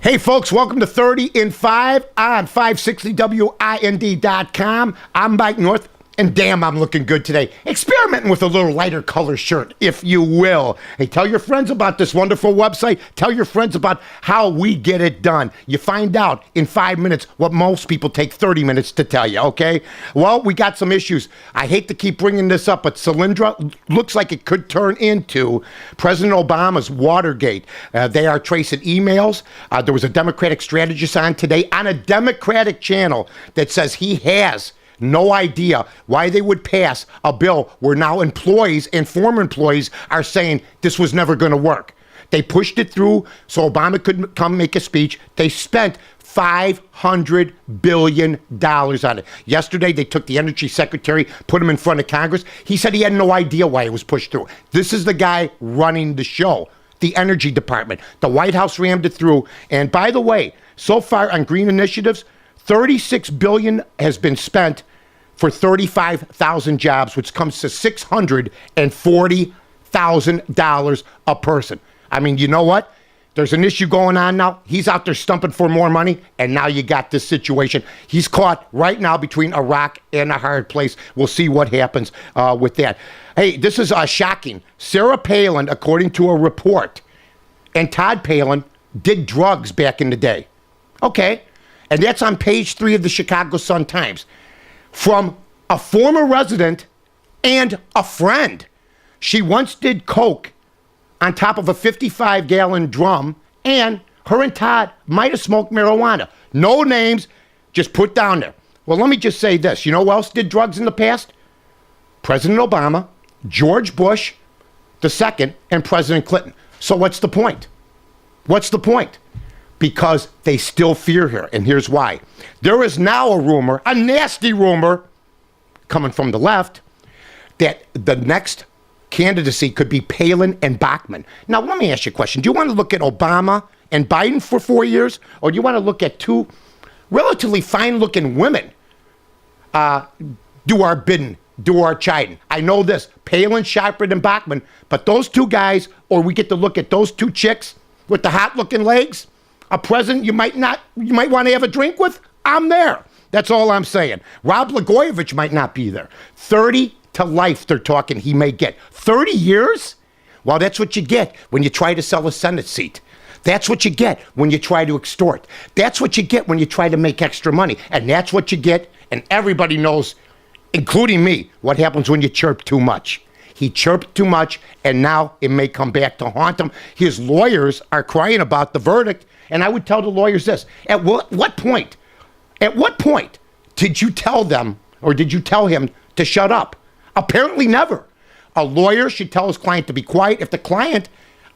Hey, folks, welcome to 30 in 5 on 560WIND.com. I'm Mike North, and damn, I'm looking good today. Experimenting with a little lighter color shirt, if you will. Hey, tell your friends about this wonderful website. Tell your friends about how we get it done. You find out in 5 minutes what most people take 30 minutes to tell you, okay? Well, we got some issues. I hate to keep bringing this up, but Solyndra looks like it could turn into President Obama's Watergate. They are tracing emails. There was a Democratic strategist on today on a Democratic channel that says he has no idea why they would pass a bill where now employees and former employees are saying this was never going to work. They pushed it through so Obama could come make a speech. They spent $500 billion on it. Yesterday, they took the energy secretary, put him in front of Congress. He said he had no idea why it was pushed through. This is the guy running the show, the energy department. The White House rammed it through. And by the way, so far on green initiatives, $36 billion has been spent for 35,000 jobs, which comes to $640,000 a person. I mean, you know what? There's an issue going on now. He's out there stumping for more money, and now you got this situation. He's caught right now between a rock and a hard place. We'll see what happens with that. Hey, this is shocking. Sarah Palin, according to a report, and Todd Palin did drugs back in the day. Okay. And that's on page 3 of the Chicago Sun-Times. From a former resident and a friend. She once did coke on top of a 55-gallon drum, and her and Todd might have smoked marijuana. No names, just put down there. Well, let me just say this. You know who else did drugs in the past? President Obama, George Bush II, and President Clinton. So what's the point? What's the point? Because they still fear her, and here's why. There is now a rumor, a nasty rumor, coming from the left, that the next candidacy could be Palin and Bachmann. Now, let me ask you a question. Do you want to look at Obama and Biden for 4 years, or do you want to look at two relatively fine-looking women do our bidding, do our chiding? I know this, Palin sharper than Bachmann, but those two guys, or we get to look at those two chicks with the hot-looking legs, a president you might want to have a drink with, I'm there. That's all I'm saying. Rod Blagojevich might not be there. 30 to life, they're talking he may get. 30 years? Well, that's what you get when you try to sell a Senate seat. That's what you get when you try to extort. That's what you get when you try to make extra money. And that's what you get, and everybody knows, including me, what happens when you chirp too much. He chirped too much, and now it may come back to haunt him. His lawyers are crying about the verdict. And I would tell the lawyers this, at what point did you tell them or did you tell him to shut up? Apparently never. A lawyer should tell his client to be quiet. If the client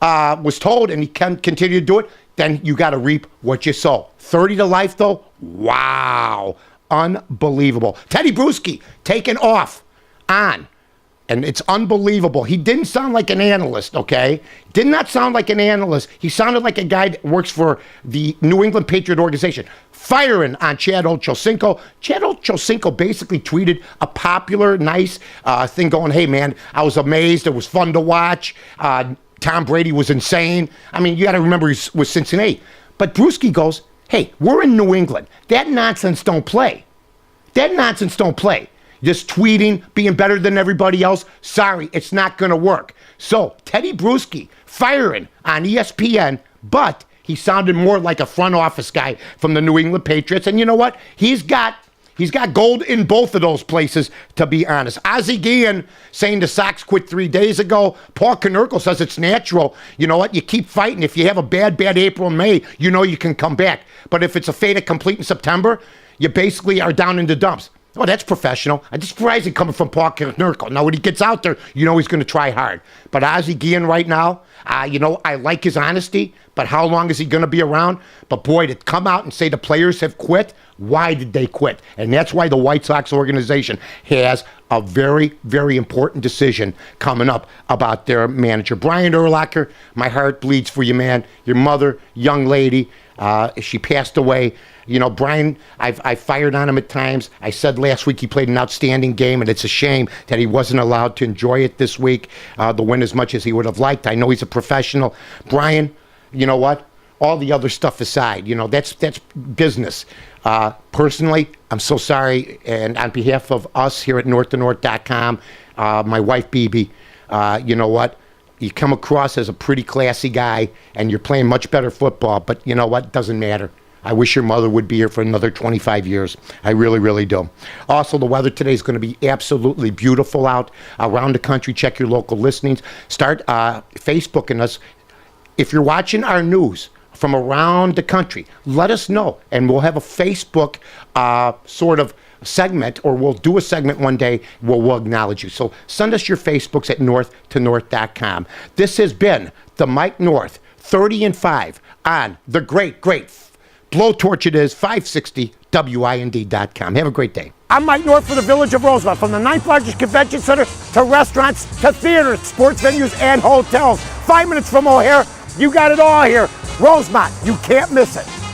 was told and he can continue to do it, then you got to reap what you sow. 30 to life, though? Wow. Unbelievable. Teddy Bruschi taken off on. And it's unbelievable. He didn't sound like an analyst, okay? Did not sound like an analyst. He sounded like a guy that works for the New England Patriot organization. Firing on Chad Ochocinco. Chad Ochocinco basically tweeted a popular, nice thing going, hey, man, I was amazed. It was fun to watch. Tom Brady was insane. I mean, you got to remember he's with Cincinnati. But Bruschi goes, hey, we're in New England. That nonsense don't play. That nonsense don't play. Just tweeting, being better than everybody else. Sorry, it's not going to work. So Teddy Bruschi firing on ESPN, but he sounded more like a front office guy from the New England Patriots. And you know what? He's got gold in both of those places, to be honest. Ozzie Guillen saying the Sox quit 3 days ago. Paul Konerko says it's natural. You know what? You keep fighting. If you have a bad April and May, you know you can come back. But if it's a fait accompli in September, you basically are down in the dumps. Oh, that's professional. I'm just surprised coming from Paul Konerko. Now, when he gets out there, you know he's going to try hard. But Ozzie Guillen right now, you know, I like his honesty, but how long is he going to be around? But boy, to come out and say the players have quit, why did they quit? And that's why the White Sox organization has a very, very important decision coming up about their manager. Brian Urlacher, my heart bleeds for you, man. Your mother, young lady, she passed away. You know, Brian, I fired on him at times. I said last week he played an outstanding game, and it's a shame that he wasn't allowed to enjoy it this week, the win as much as he would have liked. I know he's a professional. Brian, you know what? all the other stuff aside, that's business. Personally, I'm so sorry, and on behalf of us here at northtonorth.com, my wife BB, you know what? You come across as a pretty classy guy, and you're playing much better football, but you know what? Doesn't matter. I wish your mother would be here for another 25 years. I really, really do. Also, the weather today is going to be absolutely beautiful out around the country. Check your local listings. Start Facebooking us. If you're watching our news from around the country, let us know, and we'll have a Facebook sort of segment, or we'll do a segment one day where we'll acknowledge you. So send us your Facebooks at northtonorth.com. This has been the Mike North 30 and 5 on the great blowtorch it is 560 WIND.com. Have a great day. I'm Mike North for the Village of Rosemont. From the 9th largest convention center to restaurants to theaters, sports venues, and hotels. 5 minutes from O'Hare, you got it all here. Rosemont, you can't miss it.